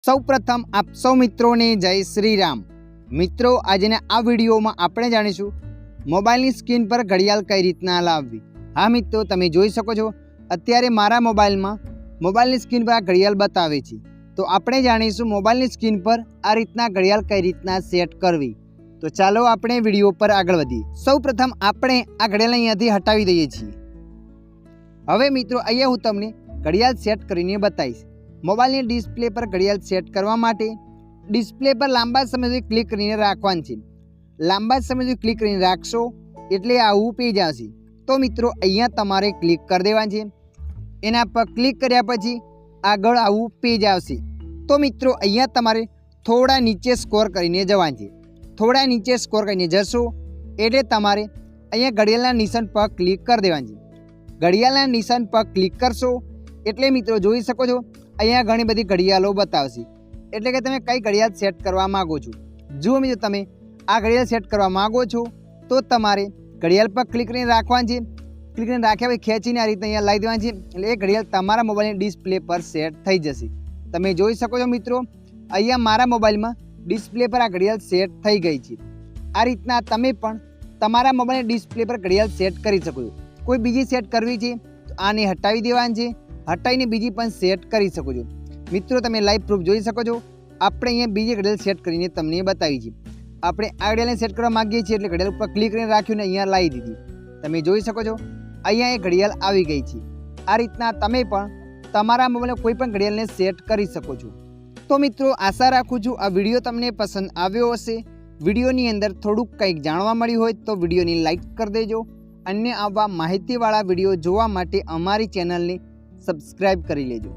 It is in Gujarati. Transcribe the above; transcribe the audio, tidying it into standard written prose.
સૌપ્રથમ આપ સૌ મિત્રોને જય શ્રી રામ। મિત્રો, આજના આ વિડીયોમાં આપણે જાણીશું મોબાઈલની સ્ક્રીન પર ઘડિયાળ કઈ રીતના લાવવી। હા મિત્રો, તમે જોઈ શકો છો અત્યારે મારા મોબાઈલમાં મોબાઈલની સ્ક્રીન પર આ ઘડિયાળ બતાવે છે। તો આપણે જાણીશું મોબાઈલની સ્ક્રીન પર આ રીતના ઘડિયાળ કઈ રીતના સેટ કરવી। તો ચાલો આપણે વિડીયો પર આગળ વધીએ। સૌપ્રથમ આપણે આ ઘડિયાળ અહીંયાથી હટાવી દઈએ છીએ। હવે મિત્રો, અહીંયા હું તમને ઘડિયાળ સેટ કરીને બતાવીશ। મોબાઈલની ડિસ્પ્લે પર ઘડિયાળ સેટ કરવા માટે ડિસ્પ્લે પર લાંબા સમય સુધી ક્લિક કરીને રાખવાનું છે। લાંબા સમય સુધી ક્લિક કરીને રાખશો એટલે આવું પેજ આવશે। તો મિત્રો, અહીંયા તમારે ક્લિક કરી દેવાનું છે। એના પર ક્લિક કર્યા પછી આગળ આવું પેજ આવશે। તો મિત્રો, અહીંયા તમારે થોડા નીચે સ્કોર કરીને જવાનું છે। થોડા નીચે સ્કોર કરીને જશો એટલે તમારે અહીંયા ઘડિયાળના નિશાન પર ક્લિક કરી દેવાનું છે। ઘડિયાળના નિશાન પર ક્લિક કરશો એટલે મિત્રો જોઈ શકો છો અહીંયા ઘણી બધી ઘડિયાળો બતાવશે। એટલે કે તમે કઈ ઘડિયાળ સેટ કરવા માગો છો। જો મિત્રો તમે આ ઘડિયાળ સેટ કરવા માગો છો તો તમારે ઘડિયાળ પર ક્લિક કરીને રાખવાનું છે। ક્લિક કરીને રાખ્યા પછી ખેંચીને આ રીતે અહીંયા લાવી દેવાની છે એટલે એ ઘડિયાળ તમારા મોબાઈલની ડિસ્પ્લે પર સેટ થઈ જશે। તમે જોઈ શકો છો મિત્રો, અહીંયા મારા મોબાઈલમાં ડિસ્પ્લે પર આ ઘડિયાળ સેટ થઈ ગઈ છે। આ રીતના તમે પણ તમારા મોબાઈલની ડિસ્પ્લે પર ઘડિયાળ સેટ કરી શકો છો। કોઈ બીજી સેટ કરવી છે તો આને હટાવી દેવાની છે, હટાવીને બીજી પણ સેટ કરી શકો છો। મિત્રો, તમે લાઈવ પ્રૂફ જોઈ શકો છો। આપણે અહીંયા બીજી ઘડિયાળ સેટ કરીને તમને બતાવી છે। આપણે આ ઘડિયાળને સેટ કરવા માગીએ છીએ એટલે ઘડિયાળ ઉપર ક્લિક કરીને રાખ્યું ને અહીંયા લાવી દીધી। તમે જોઈ શકો છો અહીંયા એ ઘડિયાળ આવી ગઈ છે। આ રીતના તમે પણ તમારા મોબાઈલમાં કોઈ પણ ઘડિયાળને સેટ કરી શકો છો। તો મિત્રો, આશા રાખું છું આ વિડીયો તમને પસંદ આવ્યો હશે। વિડીયોની અંદર થોડુંક કંઈક જાણવા મળ્યું હોય તો વિડીયોની લાઈક કરી દેજો। અન્ય આવા માહિતીવાળા વિડીયો જોવા માટે અમારી ચેનલને સબસ્ક્રાઈબ કરી લેજો।